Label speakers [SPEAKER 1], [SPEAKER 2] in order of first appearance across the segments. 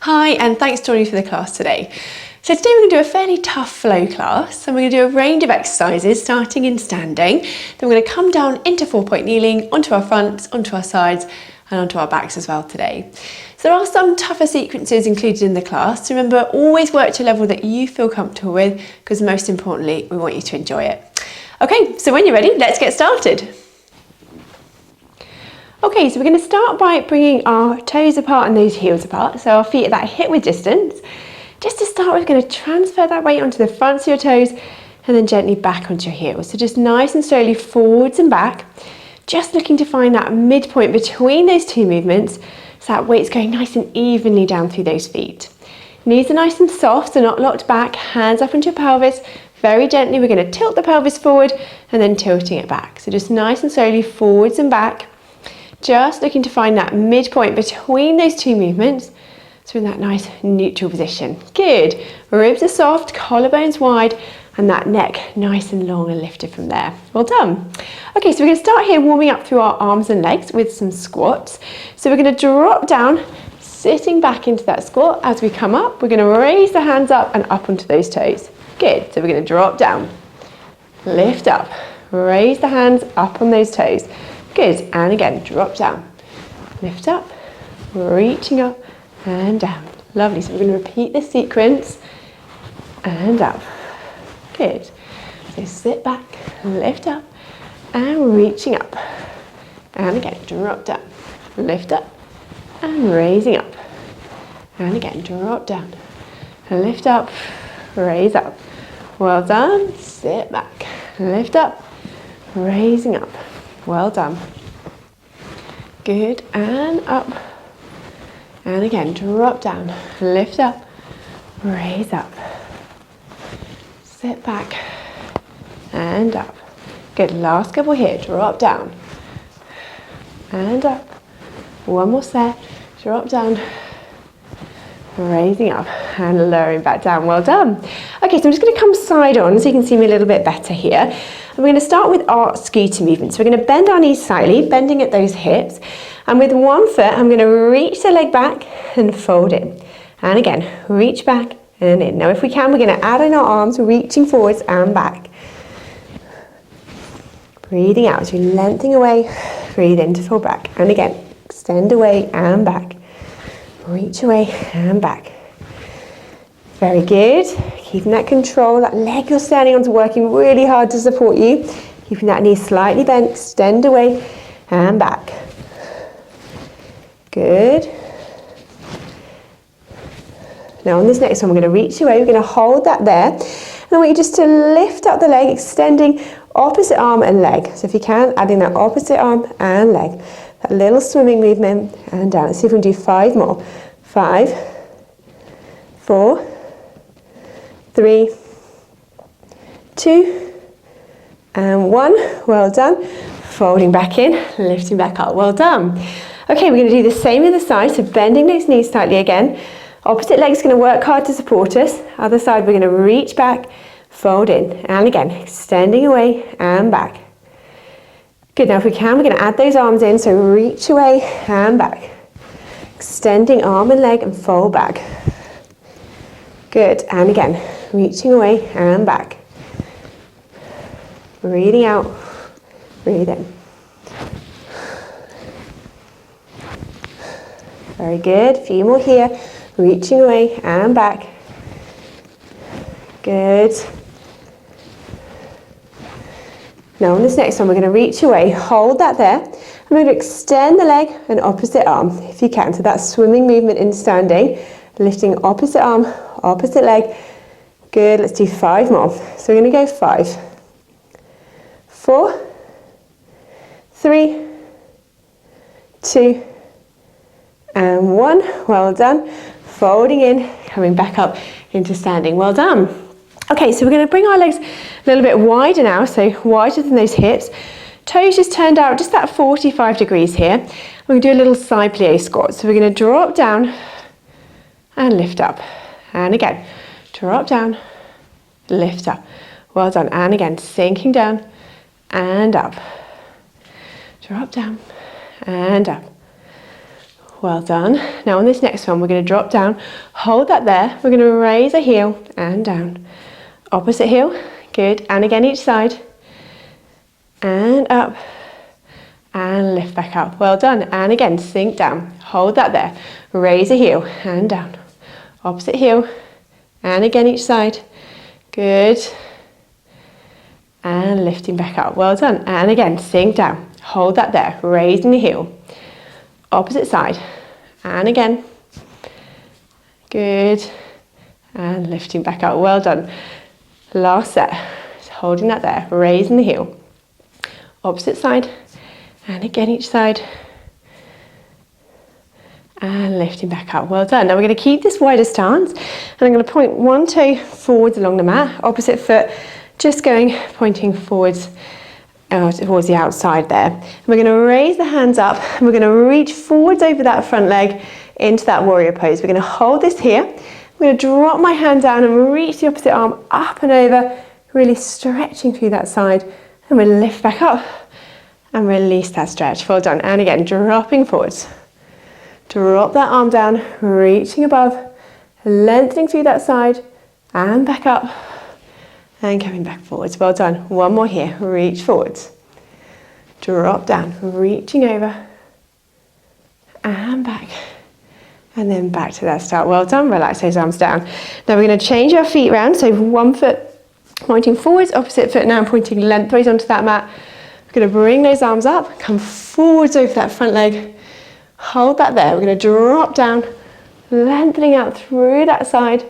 [SPEAKER 1] Hi, and thanks for joining for the class today. So today we're going to do a fairly tough flow class, and we're going to do a range of exercises starting in standing. Then we're going to come down into 4-point kneeling, onto our fronts, onto our sides, and onto our backs as well today. So there are some tougher sequences included in the class. So remember, always work to a level that you feel comfortable with, because most importantly, we want you to enjoy it. Okay, so when you're ready, let's get started. Okay, so we're going to start by bringing our toes apart and those heels apart, so our feet at that hip width distance. Just to start, we're going to transfer that weight onto the fronts of your toes and then gently back onto your heels. So just nice and slowly forwards and back, just looking to find that midpoint between those two movements, so that weight's going nice and evenly down through those feet. Knees are nice and soft, so not locked back, hands up into your pelvis. Very gently, we're going to tilt the pelvis forward and then tilting it back. So just nice and slowly forwards and back. Just looking to find that midpoint between those two movements. So in that nice neutral position. Good. Ribs are soft, collarbones wide, and that neck nice and long and lifted from there. Well done. Okay, so we're going to start here warming up through our arms and legs with some squats. So we're going to drop down, sitting back into that squat. As we come up, we're going to raise the hands up and up onto those toes. Good. So we're going to drop down, lift up, raise the hands up on those toes. Good, and again, drop down, lift up, reaching up and down. Lovely, so we're going to repeat this sequence and up. Good, so sit back, lift up and reaching up. And again, drop down, lift up and raising up. And again, drop down, lift up, raise up. Well done, sit back, lift up, raising up. Well done. Good, and up. And again, drop down, lift up, raise up. Sit back, and up. Good, last couple here, drop down. And up. One more set, drop down. Raising up and lowering back down. Well done. Okay, so I'm just going to come side on so you can see me a little bit better here. And we're going to start with our scooter movement. So we're going to bend our knees slightly, bending at those hips. And with one foot, I'm going to reach the leg back and fold in. And again, reach back and in. Now if we can, we're going to add in our arms, reaching forwards and back. Breathing out as you lengthen away, breathe in to fall back. And again, extend away and back. Reach away and back. Very good. Keeping that control, that leg you're standing on is working really hard to support you. Keeping that knee slightly bent, extend away and back. Good. Now on this next one, we're going to reach away. We're going to hold that there. And I want you just to lift up the leg, extending opposite arm and leg. So if you can, adding that opposite arm and leg. That little swimming movement and down. Let's see if we can do 5 more. 5, 4, 3, 2, and 1. Well done. Folding back in, lifting back up. Well done. Okay, we're going to do the same other side. So bending those knees slightly again. Opposite leg's going to work hard to support us. Other side, we're going to reach back, fold in, and again, extending away and back. Good, now if we can, we're going to add those arms in, so reach away and back. Extending arm and leg and fold back. Good, and again, reaching away and back. Breathing out, breathe in. Very good, a few more here. Reaching away and back. Good. Now on this next one, we're going to reach away, hold that there. I'm going to extend the leg and opposite arm, if you can. So that swimming movement in standing, lifting opposite arm, opposite leg. Good, let's do 5 more. So we're going to go 5, 4, 3, 2, and 1. Well done. Folding in, coming back up into standing. Well done. Okay, so we're going to bring our legs a little bit wider now, so wider than those hips. Toes just turned out just that 45 degrees here. We're going to do a little side plie squat. So we're going to drop down and lift up. And again, drop down, lift up. Well done. And again, sinking down and up. Drop down and up. Well done. Now on this next one, we're going to drop down, hold that there. We're going to raise a heel and down. Opposite heel, good. And again each side. And up. And lift back up. Well done. And again, sink down. Hold that there. Raise a heel and down. Opposite heel. And again each side. Good. And lifting back up. Well done. And again, sink down. Hold that there. Raising the heel. Opposite side. And again. Good. And lifting back up. Well done. Last set. Just holding that there. Raising the heel. Opposite side. And again each side. And lifting back up. Well done. Now we're going to keep this wider stance. And I'm going to point one toe forwards along the mat. Opposite foot just pointing forwards towards the outside there. And we're going to raise the hands up. And we're going to reach forwards over that front leg into that warrior pose. We're going to hold this here. I'm going to drop my hand down and reach the opposite arm up and over. Really stretching through that side. And we'll lift back up. And release that stretch. Well done. And again, dropping forwards. Drop that arm down, reaching above, lengthening through that side, and back up, and coming back forwards. Well done. One more here. Reach forwards. Drop down, reaching over, and back. And then back to that start. Well done. Relax those arms down. Now we're going to change our feet round. So one foot pointing forwards, opposite foot now pointing lengthways onto that mat. Going to bring those arms up, come forwards over that front leg, hold that there. We're going to drop down, lengthening out through that side,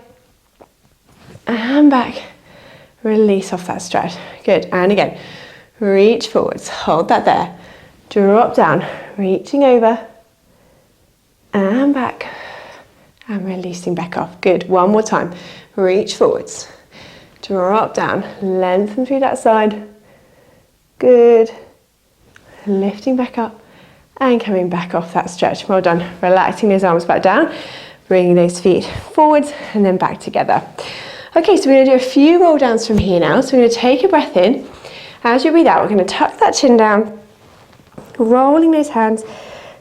[SPEAKER 1] and back. Release off that stretch. Good. And again, reach forwards, hold that there, drop down, reaching over, and back, and releasing back off. Good. One more time. Reach forwards, drop down, lengthen through that side. Good. Lifting back up and coming back off that stretch. Well done. Relaxing those arms back down, bringing those feet forwards and then back together. Okay, so we're going to do a few roll downs from here now. So we're going to take a breath in. As you breathe out, we're going to tuck that chin down, rolling those hands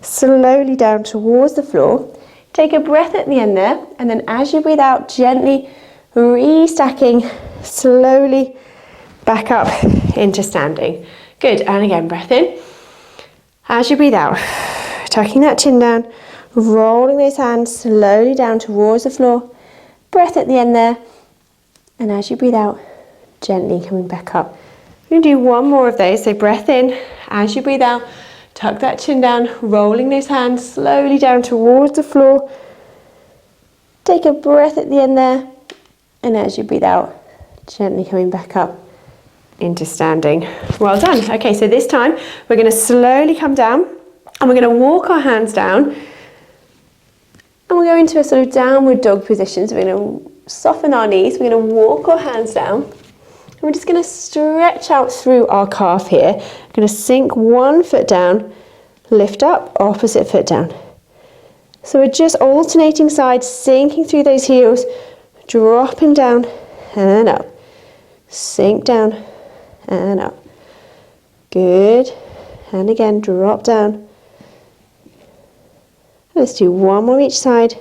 [SPEAKER 1] slowly down towards the floor. Take a breath at the end there, and then as you breathe out, gently restacking slowly back up into standing. Good. And again, breath in. As you breathe out, tucking that chin down, rolling those hands slowly down towards the floor. Breath at the end there. And as you breathe out, gently coming back up. We're going to do one more of those. So breath in. As you breathe out, tuck that chin down, rolling those hands slowly down towards the floor. Take a breath at the end there. And as you breathe out, gently coming back up into standing. Well done. Okay, so this time we're going to slowly come down and we're going to walk our hands down and we'll go into a sort of downward dog position. So we're going to soften our knees. We're going to walk our hands down and we're just going to stretch out through our calf here. We're going to sink one foot down, lift up, opposite foot down. So we're just alternating sides, sinking through those heels, dropping down and up, sink down and up. Good. And again, drop down. Let's do one more each side.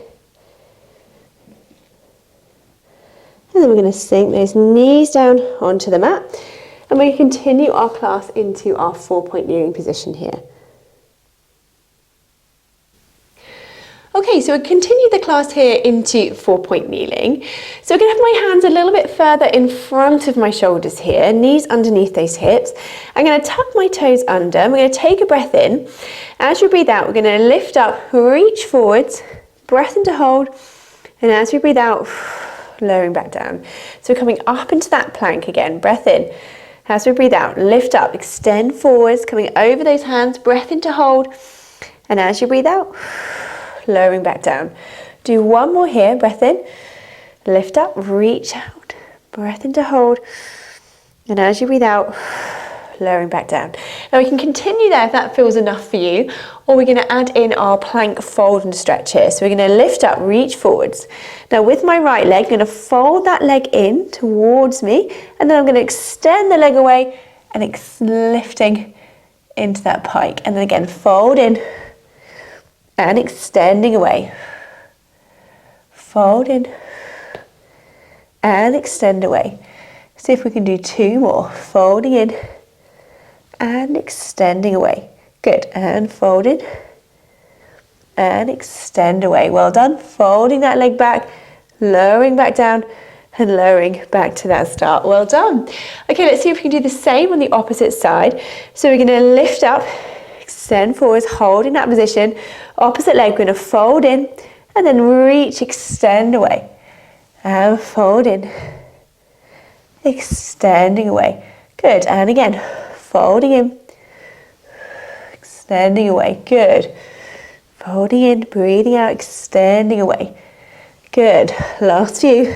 [SPEAKER 1] And then we're going to sink those knees down onto the mat. And we continue our class into our 4-point kneeling position here. Okay, so we'll continue the class here into 4-point kneeling. So I'm going to have my hands a little bit further in front of my shoulders here, knees underneath those hips. I'm going to tuck my toes under. We're going to take a breath in. As you breathe out, we're going to lift up, reach forwards, breath in to hold, and as we breathe out, lowering back down. So we're coming up into that plank again, breath in. As we breathe out, lift up, extend forwards, coming over those hands, breath in to hold, and as you breathe out, lowering back down. Do one more here, breath in, lift up, reach out, breath in to hold, and as you breathe out, lowering back down. Now we can continue there if that feels enough for you, or we're going to add in our plank fold and stretch here. So we're going to lift up, reach forwards. Now with my right leg, I'm going to fold that leg in towards me, and then I'm going to extend the leg away and lifting into that pike. And then again, fold in and extending away. Fold in and extend away. See if we can do 2 more. Folding in and extending away. Good, and fold in and extend away. Well done. Folding that leg back, lowering back down and lowering back to that start. Well done. Okay, let's see if we can do the same on the opposite side. So we're going to lift up, extend forwards, holding that position. Opposite leg, we're going to fold in and then reach, extend away. And fold in, extending away. Good, and again, folding in, extending away. Good. Folding in, breathing out, extending away. Good. Last few.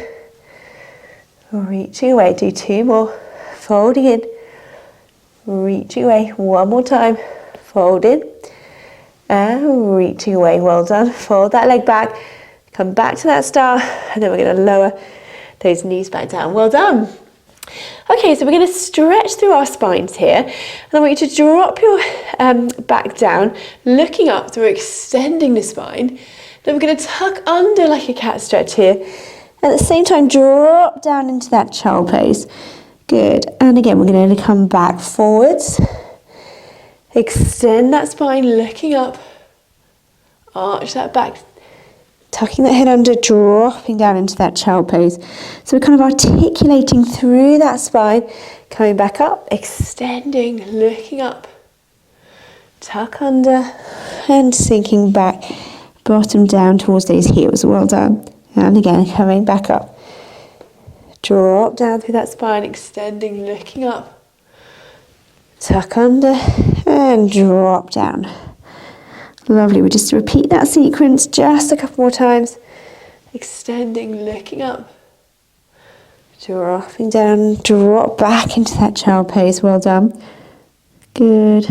[SPEAKER 1] Reaching away. Do 2 more. Folding in, reaching away. 1 more time. Fold in and reaching away. Well done. Fold that leg back. Come back to that start, and then we're going to lower those knees back down. Well done. Okay, so we're going to stretch through our spines here, and I want you to drop your back down, looking up, so we're extending the spine. Then we're going to tuck under like a cat stretch here. At the same time, drop down into that child pose. Good. And again, we're going to come back forwards. Extend that spine, looking up. Arch that back. Tucking that head under, dropping down into that child pose. So we're kind of articulating through that spine, coming back up, extending, looking up. Tuck under and sinking back, bottom down towards those heels. Well done. And again, coming back up. Drop down through that spine, extending, looking up. Tuck under and drop down. Lovely. We'll just repeat that sequence just a couple more times. Extending, looking up. Dropping down, drop back into that child pose. Well done. Good.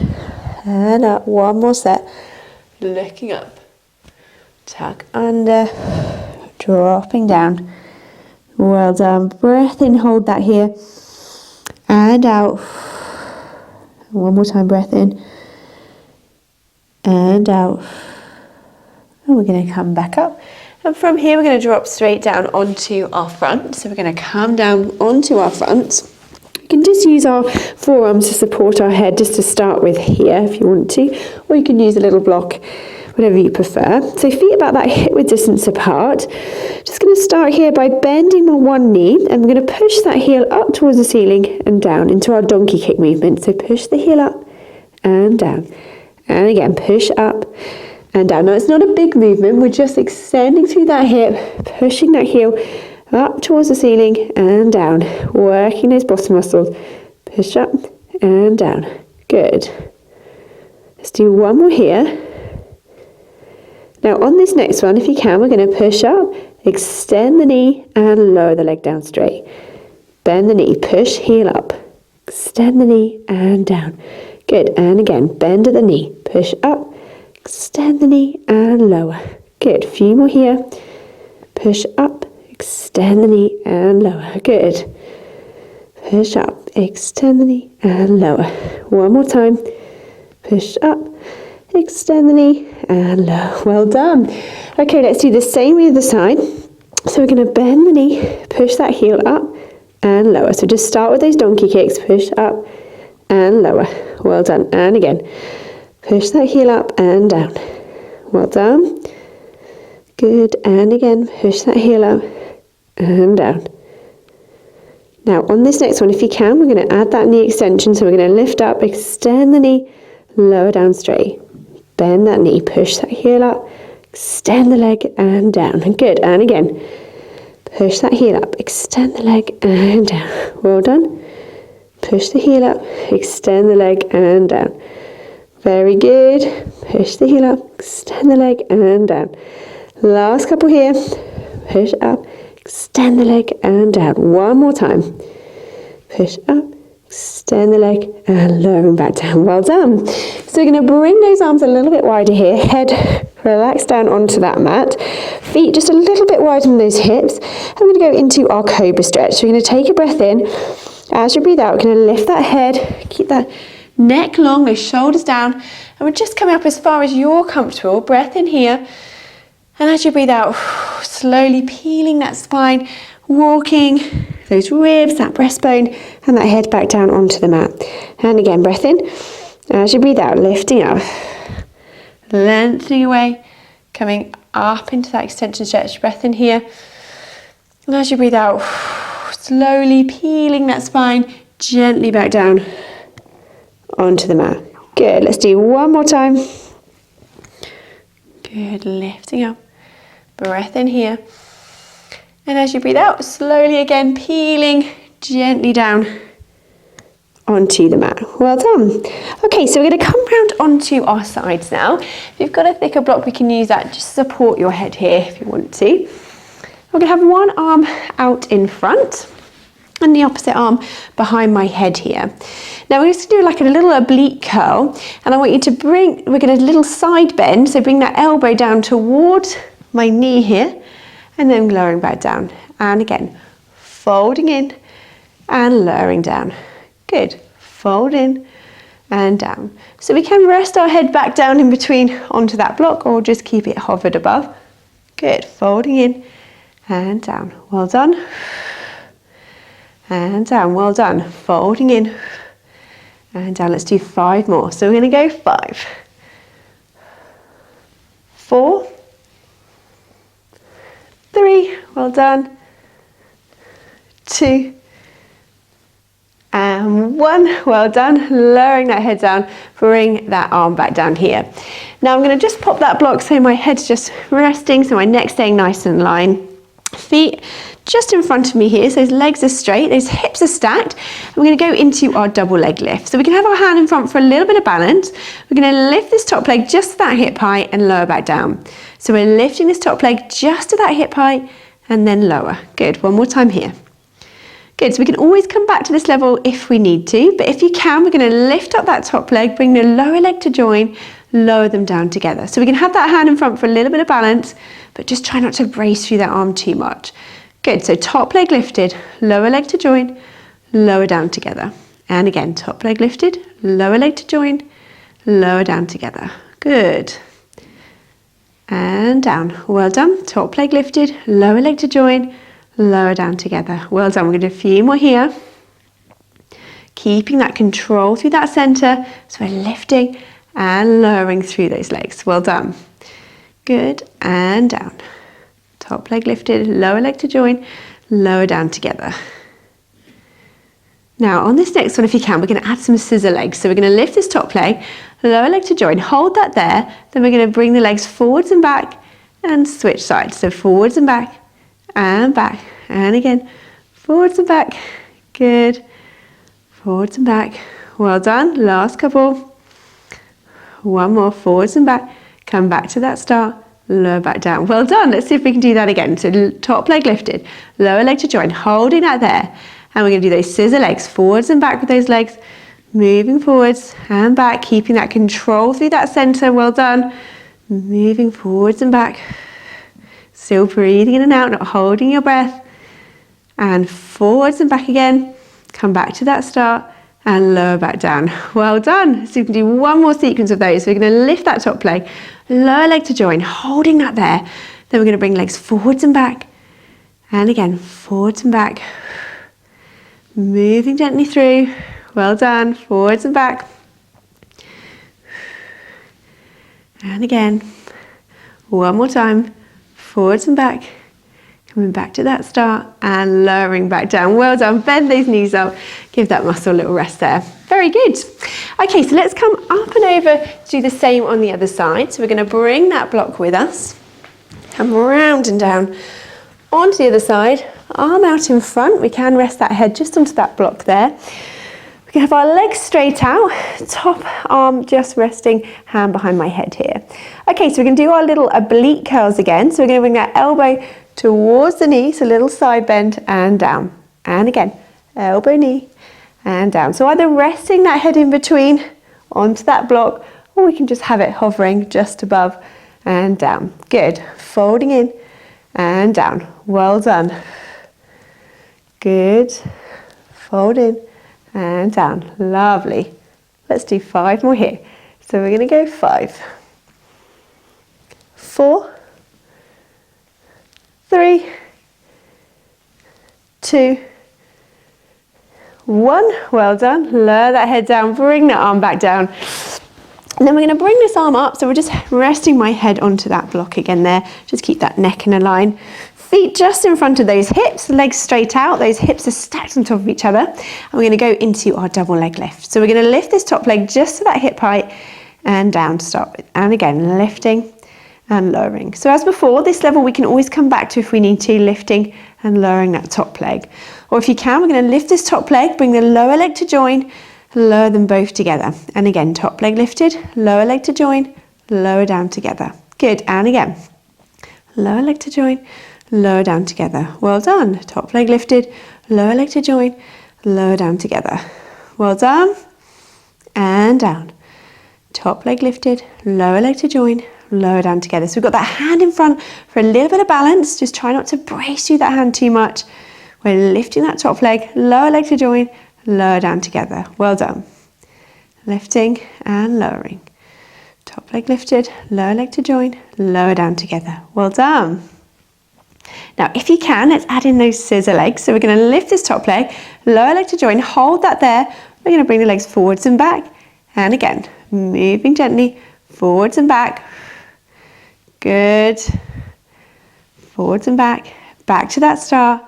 [SPEAKER 1] And up. 1 more set. Looking up. Tuck under. Dropping down. Well done. Breath in, hold that here. And out. 1 more time, breath in. And out. And we're going to come back up. And from here, we're going to drop straight down onto our front. So we're going to come down onto our front. We can just use our forearms to support our head just to start with here if you want to. Or you can use a little block, whatever you prefer. So feet about that hip width distance apart. Just going to start here by bending my one knee. And we're going to push that heel up towards the ceiling and down into our donkey kick movement. So push the heel up and down. And again, push up and down. Now, it's not a big movement. We're just extending through that hip, pushing that heel up towards the ceiling and down. Working those bottom muscles. Push up and down. Good. Let's do 1 more here. Now, on this next one, if you can, we're going to push up, extend the knee and lower the leg down straight. Bend the knee, push heel up, extend the knee and down. Good, and again, bend at the knee, push up, extend the knee and lower. Good, few more here. Push up, extend the knee and lower. Good. Push up, extend the knee and lower. 1 more time. Push up, extend the knee and lower. Well done. Okay, let's do the same with the side. So we're going to bend the knee, push that heel up and lower. So just start with those donkey kicks, push up and lower. Well done. And again, push that heel up and down. Well done. Good. And again, push that heel up and down. Now on this next one, if you can, we're going to add that knee extension. So we're going to lift up, extend the knee, lower down straight. Bend that knee, push that heel up, extend the leg and down. And good. And again, push that heel up, extend the leg and down. Well done. Push the heel up, extend the leg and down. Very good. Push the heel up, extend the leg and down. Last couple here. Push up, extend the leg and down. 1 more time. Push up, extend the leg and lowering back down. Well done. So we're going to bring those arms a little bit wider here. Head relax down onto that mat. Feet just a little bit wider than those hips. And we're going to go into our Cobra stretch. So we're going to take a breath in. As you breathe out, we're going to lift that head, keep that neck long, those shoulders down, And we're just coming up as far as you're comfortable. Breath in here. And as you breathe out, slowly peeling that spine, walking those ribs, that breastbone, and that head back down onto the mat. And again, breath in. As you breathe out, lifting up, lengthening away, coming up into that extension stretch. Breath in here. And as you breathe out, slowly peeling that spine gently back down onto the mat. Good. Let's do one more time. Good. Lifting up. Breath in here. And as you breathe out, slowly again peeling gently down onto the mat. Well done. Okay, so we're going to come round onto our sides now. If you've got a thicker block, we can use that. Just support your head here if you want to. We're going to have one arm out in front and the opposite arm behind my head here. Now we're just going to do like a little oblique curl, and I want you to we're going to little side bend, so bring that elbow down towards my knee here, and then lowering back down. And again, folding in and lowering down. Good. Fold in and down. So we can rest our head back down in between onto that block, or just keep it hovered above. Good. Folding in and down. Well done. And down. Well done. Folding in and down. Let's do 5 more. So we're going to go 5, 4, 3. Well done. 2. And 1, well done. Lowering that head down, bring that arm back down here. Now I'm going to just pop that block so my head's just resting, so my neck's staying nice and in line. Feet just in front of me here, so those legs are straight, those hips are stacked. And we're going to go into our double leg lift. So we can have our hand in front for a little bit of balance. We're going to lift this top leg just to that hip height and lower back down. So we're lifting this top leg just to that hip height and then lower. Good. One more time here. Good, so we can always come back to this level if we need to, but if you can, we're going to lift up that top leg, bring the lower leg to join, lower them down together. So we can have that hand in front for a little bit of balance, but just try not to brace through that arm too much. Good, so top leg lifted, lower leg to join, lower down together. And again, top leg lifted, lower leg to join, lower down together. Good. And down. Well done. Top leg lifted, lower leg to join, lower down together. Well done. We're going to do a few more here. Keeping that control through that center. So we're lifting and lowering through those legs. Well done. Good. And down. Top leg lifted, lower leg to join, lower down together. Now on this next one, if you can, we're going to add some scissor legs. So we're going to lift this top leg, lower leg to join, hold that there. Then we're going to bring the legs forwards and back and switch sides. So forwards and back. And again, forwards and back. Good. Forwards and back. Well done. Last couple. One more. Forwards and back. Come back to that start. Lower back down. Well done. Let's see if we can do that again. So top leg lifted, lower leg to join, holding that there. And we're going to do those scissor legs, forwards and back with those legs, moving forwards and back, keeping that control through that center. Well done. Moving forwards and back. Still breathing in and out, not holding your breath. And forwards and back again. Come back to that start and lower back down. Well done. So we can do one more sequence of those. So we're going to lift that top leg, lower leg to join, holding that there. Then we're going to bring legs forwards and back. And again, forwards and back. Moving gently through. Well done. Forwards and back. And again. One more time. Forwards and back. Coming back to that start and lowering back down. Well done. Bend those knees up. Give that muscle a little rest there. Very good. Okay, so let's come up and over to do the same on the other side. So we're going to bring that block with us. Come round and down onto the other side. Arm out in front. We can rest that head just onto that block there. We can have our legs straight out. Top arm just resting, hand behind my head here. Okay, so we're going to do our little oblique curls again. So we're going to bring that elbow towards the knee, so a little side bend and down. And again, elbow, knee, and down. So either resting that head in between onto that block, or we can just have it hovering just above and down. Good. Folding in and down. Well done. Good. Fold in and down. Lovely. Let's do 5 more here. So we're going to go 5, 4, 3, 2, 1. Well done. Lower that head down, bring that arm back down. And then we're going to bring this arm up, so we're just resting my head onto that block again there. Just keep that neck in a line. Feet just in front of those hips, legs straight out, those hips are stacked on top of each other. And we're going to go into our double leg lift. So we're going to lift this top leg just to that hip height and down to start with. And again, lifting and lowering. So as before, this level we can always come back to if we need to, lifting and lowering that top leg. Or if you can, we're going to lift this top leg, bring the lower leg to join, lower them both together. And again, top leg lifted, lower leg to join, lower down together. Good, and again, lower leg to join, lower down together. Well done. Top leg lifted, lower leg to join, lower down together. Well done. And down. Top leg lifted, lower leg to join, lower down together. So we've got that hand in front for a little bit of balance. Just try not to brace through that hand too much. We're lifting that top leg, lower leg to join, lower down together. Well done. Lifting and lowering. Top leg lifted, lower leg to join, lower down together. Well done. Now, if you can, let's add in those scissor legs. So we're going to lift this top leg, lower leg to join, hold that there. We're going to bring the legs forwards and back. And again, moving gently forwards and back. Good. Forwards and back. Back to that start.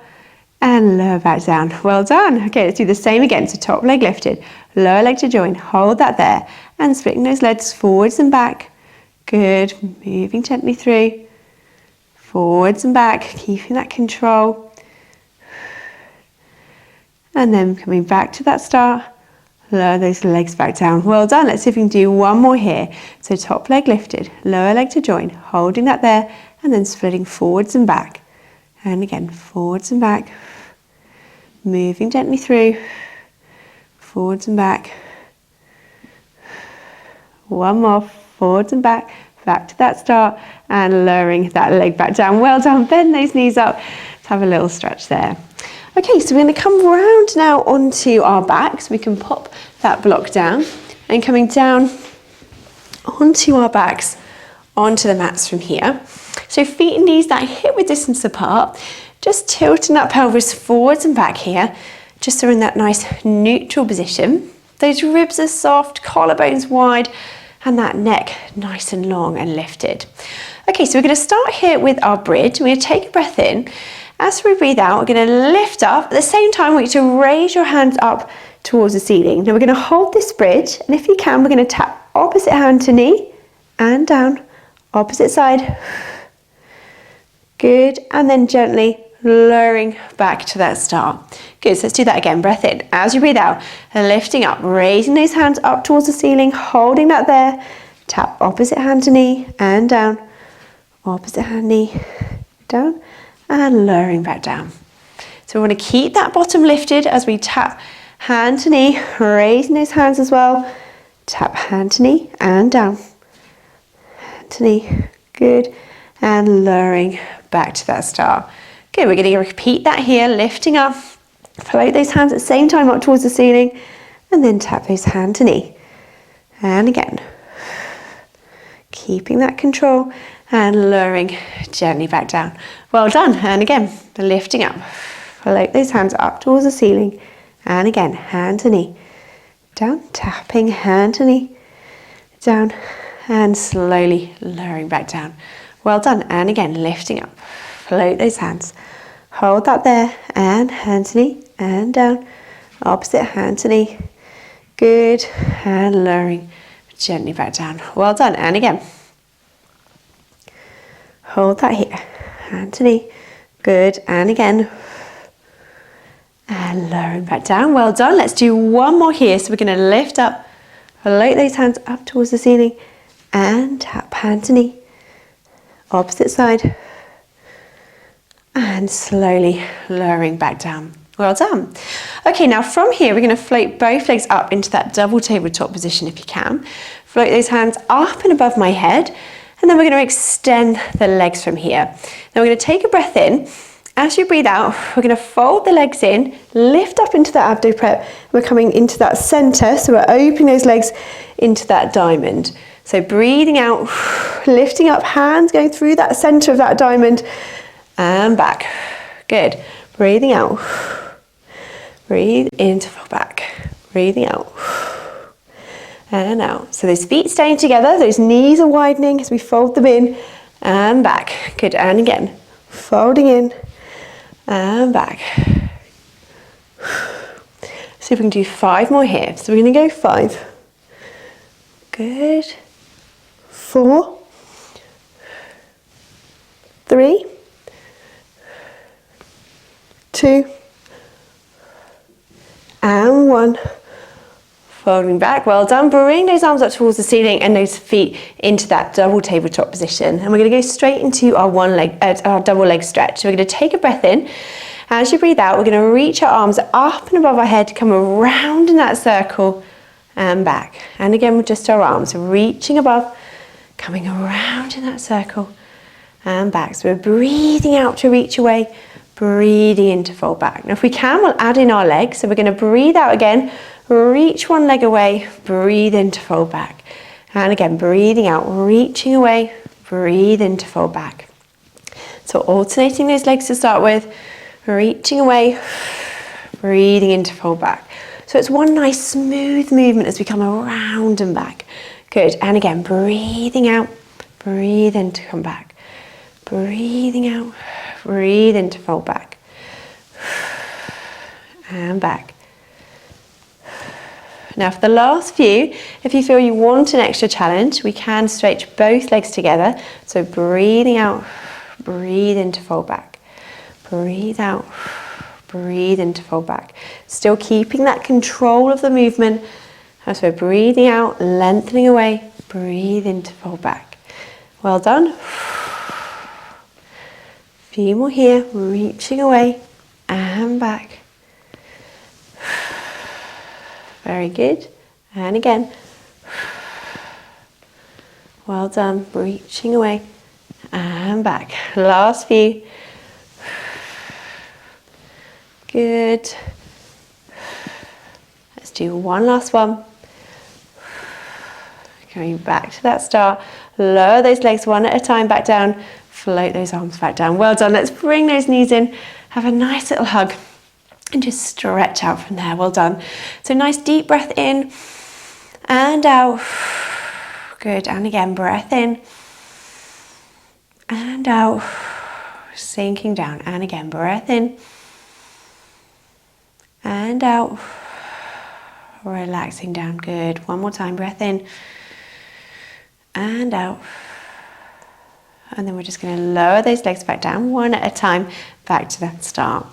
[SPEAKER 1] And lower back down. Well done. Okay, let's do the same again. So top leg lifted, lower leg to join, hold that there. And splitting those legs forwards and back. Good. Moving gently through. Forwards and back, keeping that control. And then coming back to that start. Lower those legs back down. Well done. Let's see if we can do one more here. So top leg lifted, lower leg to join, holding that there, and then splitting forwards and back. And again, forwards and back. Moving gently through. Forwards and back. One more, forwards and back. Back to that start, and lowering that leg back down. Well done. Bend those knees up. Let's have a little stretch there. Okay, so we're going to come round now onto our back, so we can pop that block down, and coming down onto our backs, onto the mats from here. So feet and knees that hip width distance apart, just tilting that pelvis forwards and back here, just so we're in that nice neutral position. Those ribs are soft, collarbones wide, and that neck nice and long and lifted. Okay, so we're going to start here with our bridge. We're going to take a breath in. As we breathe out, we're going to lift up. At the same time, we want you to raise your hands up towards the ceiling. Now we're going to hold this bridge, and if you can, we're going to tap opposite hand to knee and down, opposite side. Good, and then gently lowering back to that start. Good, so let's do that again. Breath in. As you breathe out, lifting up, raising those hands up towards the ceiling, holding that there. Tap opposite hand to knee and down, opposite hand, knee, down, and lowering back down. So we want to keep that bottom lifted as we tap hand to knee, raising those hands as well. Tap hand to knee and down, hand to knee, good, and lowering back to that start. Good, we're going to repeat that here, lifting up, float those hands at the same time up towards the ceiling, and then tap those hand to knee. And again, keeping that control and lowering gently back down. Well done, and again, lifting up, float those hands up towards the ceiling, and again, hand to knee, down, tapping hand to knee, down, and slowly lowering back down. Well done, and again, lifting up, float those hands, hold that there, and hand to knee, and down, opposite hand to knee, good, and lowering gently back down. Well done, and again, hold that here, hand to knee, good, and again, and lowering back down. Well done. Let's do one more here. So we're going to lift up, float those hands up towards the ceiling, and tap hand to knee, opposite side, and slowly lowering back down. Well done. Okay, now from here we're going to float both legs up into that double tabletop position if you can. Float those hands up and above my head, and then we're going to extend the legs from here. Now we're going to take a breath in, As you breathe out, we're going to fold the legs in, lift up into that abdo prep. We're coming into that center, so we're opening those legs into that diamond. So breathing out, lifting up, hands going through that center of that diamond and back. Good. Breathing out. Breathe in to fall back. Breathing out. And out. So those feet staying together, those knees are widening as we fold them in and back. Good. And again, folding in and back. See if we can do 5 more here. So we're going to go 5. Good. 4, 3, 2, and 1. Folding back, well done. Bring those arms up towards the ceiling and those feet into that double tabletop position. And we're going to go straight into our our double leg stretch. So we're going to take a breath in. As you breathe out, we're going to reach our arms up and above our head, come around in that circle and back. And again with just our arms, reaching above, coming around in that circle and back. So we're breathing out to reach away, breathing in to fold back. Now if we can, we'll add in our legs. So we're going to breathe out again, reach one leg away, breathe in to fold back. And again, breathing out, reaching away, breathe in to fold back. So alternating those legs to start with, reaching away, breathing in to fold back. So it's one nice smooth movement as we come around and back. Good, and again, breathing out, breathe in to come back. Breathing out, breathe in to fold back. And back. Now for the last few, if you feel you want an extra challenge, we can stretch both legs together. So breathing out, breathe in to fold back. Breathe out, breathe in to fold back. Still keeping that control of the movement. As we're breathing out, lengthening away, breathe in to fold back. Well done. Few more here, reaching away and back. Very good. And again. Well done. Reaching away and back. Last few. Good. Let's do one last one. Going back to that start. Lower those legs one at a time back down. Float those arms back down. Well done. Let's bring those knees in. Have a nice little hug. And just stretch out from there. Well done. So nice deep breath in and out. Good. And again, breath in and out. Sinking down. And again, breath in and out. Relaxing down. Good. One more time. Breath in and out. And then we're just going to lower those legs back down one at a time, back to that start.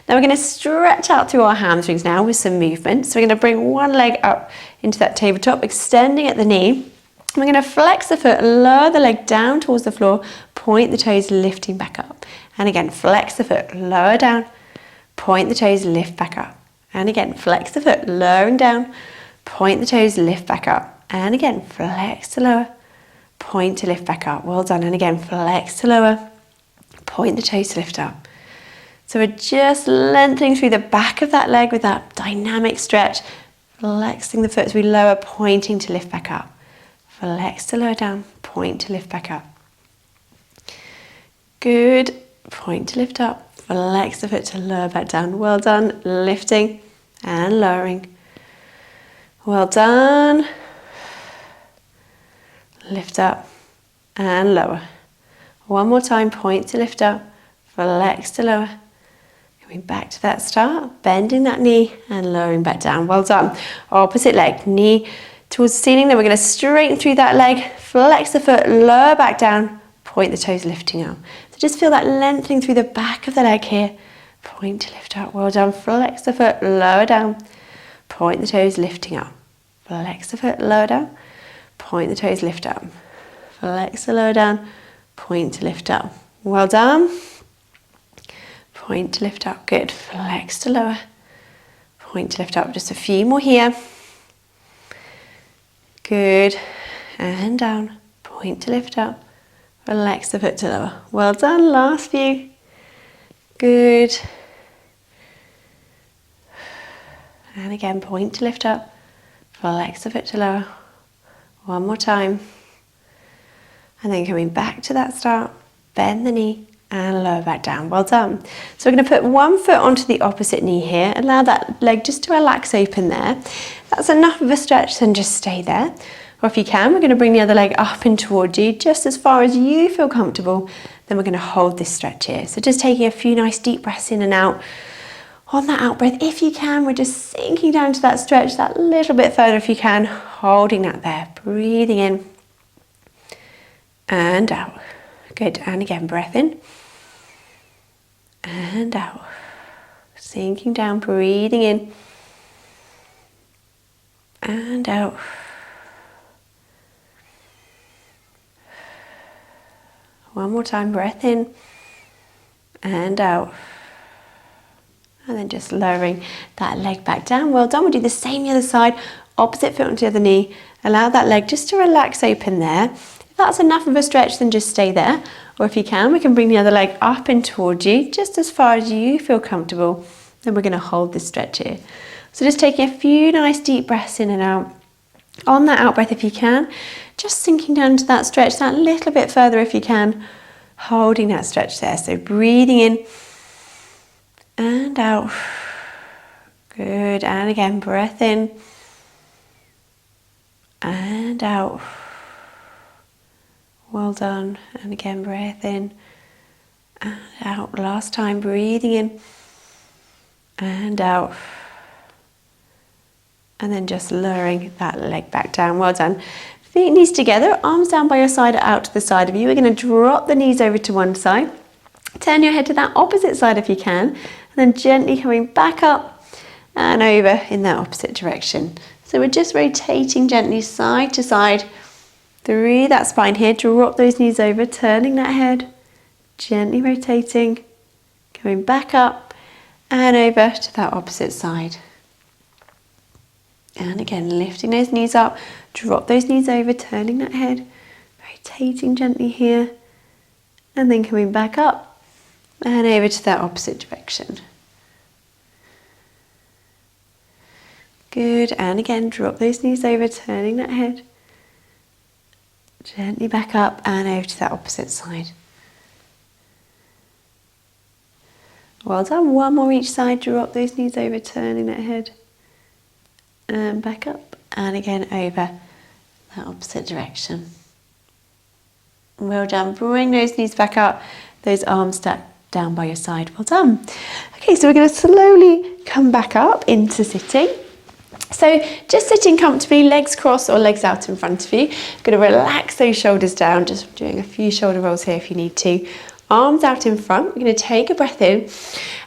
[SPEAKER 1] Now we're going to stretch out through our hamstrings now with some movement. So we're going to bring one leg up into that tabletop, extending at the knee. We're going to flex the foot, lower the leg down towards the floor, point the toes, lifting back up. And again, flex the foot, lower down, point the toes, lift back up. And again, flex the foot, lowering down, point the toes, lift back up. And again, flex to lower, point to lift back up. Well done. And again, flex to lower, point the toes to lift up. So we're just lengthening through the back of that leg with that dynamic stretch, flexing the foot as we lower, pointing to lift back up. Flex to lower down, point to lift back up. Good. Point to lift up, flex the foot to lower back down. Well done. Lifting and lowering. Well done. Lift up and lower. One more time, point to lift up, flex to lower. Coming back to that start, bending that knee and lowering back down. Well done. Opposite leg, knee towards the ceiling. Then we're going to straighten through that leg, flex the foot, lower back down, point the toes, lifting up. So just feel that lengthening through the back of the leg here. Point to lift up. Well done. Flex the foot, lower down, point the toes, lifting up. Flex the foot, lower down, point the toes, lift up. Flex the lower down, point to lift up. Well done. Point to lift up. Good. Flex to lower, point to lift up. Just a few more here. Good. And down, point to lift up. Flex the foot to lower. Well done. Last few. Good. And again, point to lift up, flex the foot to lower. One more time. And then coming back to that start, bend the knee and lower back down. Well done. So we're going to put one foot onto the opposite knee here. Allow that leg just to relax open there. That's enough of a stretch, then just stay there. Or if you can, we're going to bring the other leg up and towards you, just as far as you feel comfortable. Then we're going to hold this stretch here. So just taking a few nice deep breaths in and out. On that out breath, if you can, we're just sinking down to that stretch that little bit further if you can, holding that there. Breathing in and out. Good. And again, breath in and out. Sinking down, breathing in and out. One more time, breath in and out. And then just lowering that leg back down. Well done. We'll do the same the other side. Opposite foot onto the other knee. Allow that leg just to relax open there. If that's enough of a stretch, then just stay there. Or if you can, we can bring the other leg up and towards you, just as far as you feel comfortable. Then we're going to hold this stretch here. So just taking a few nice deep breaths in and out. On that out breath, if you can, just sinking down to that stretch that little bit further if you can. Holding that stretch there. So breathing in and out. Good. And again, breath in and out. Well done. And again, breath in and out. Last time, breathing in and out. And then just lowering that leg back down. Well done. Feet, knees together, arms down by your side or out to the side of you. We're going to drop the knees over to one side. Turn your head to that opposite side if you can. And then gently coming back up and over in that opposite direction. So we're just rotating gently side to side through that spine here. Drop those knees over, turning that head, gently rotating, coming back up and over to that opposite side. And again, lifting those knees up, drop those knees over, turning that head, rotating gently here, and then coming back up and over to that opposite direction. Good, and again, drop those knees over, turning that head, gently back up and over to that opposite side. Well done, one more each side, drop those knees over, turning that head, and back up, and again over that opposite direction. Well done, bring those knees back up, those arms stacked down by your side, well done. Okay, so we're going to slowly come back up into sitting. So just sitting comfortably, legs crossed or legs out in front of you. Going to relax those shoulders down, just doing a few shoulder rolls here if you need to. Arms out in front, we're going to take a breath in.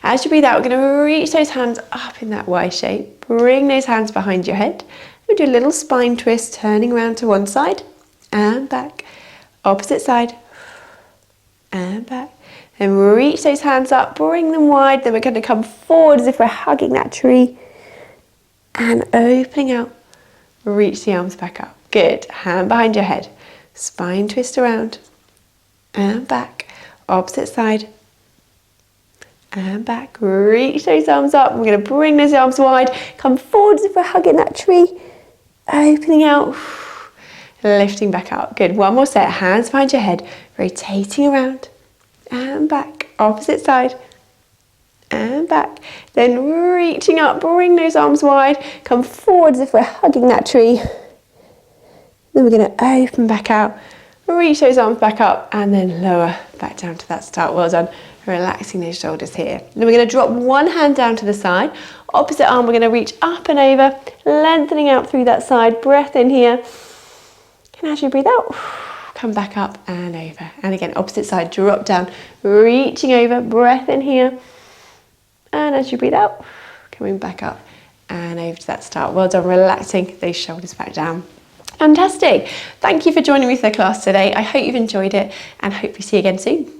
[SPEAKER 1] As you breathe out, we're going to reach those hands up in that Y shape. Bring those hands behind your head. We'll do a little spine twist, turning around to one side and back. Opposite side and back. And reach those hands up, bring them wide. Then we're going to come forward as if we're hugging that tree. And opening out, reach the arms back up. Good, hand behind your head. Spine twist around and back. Opposite side and back. Reach those arms up. We're going to bring those arms wide. Come forward as if we're hugging that tree. Opening out, lifting back up. Good, one more set. Hands behind your head. Rotating around and back. Opposite side and back. Then reaching up, bring those arms wide. Come forward as if we're hugging that tree. Then we're going to open back out. Reach those arms back up and then lower back down to that start. Well done. Relaxing those shoulders here. Then we're going to drop one hand down to the side. Opposite arm, we're going to reach up and over, lengthening out through that side. Breath in here. And as you breathe out, come back up and over. And again, opposite side, drop down, reaching over, breath in here. And as you breathe out, coming back up and over to that start. Well done, relaxing those shoulders back down. Fantastic. Thank you for joining me for the class today. I hope you've enjoyed it and hope we see you again soon.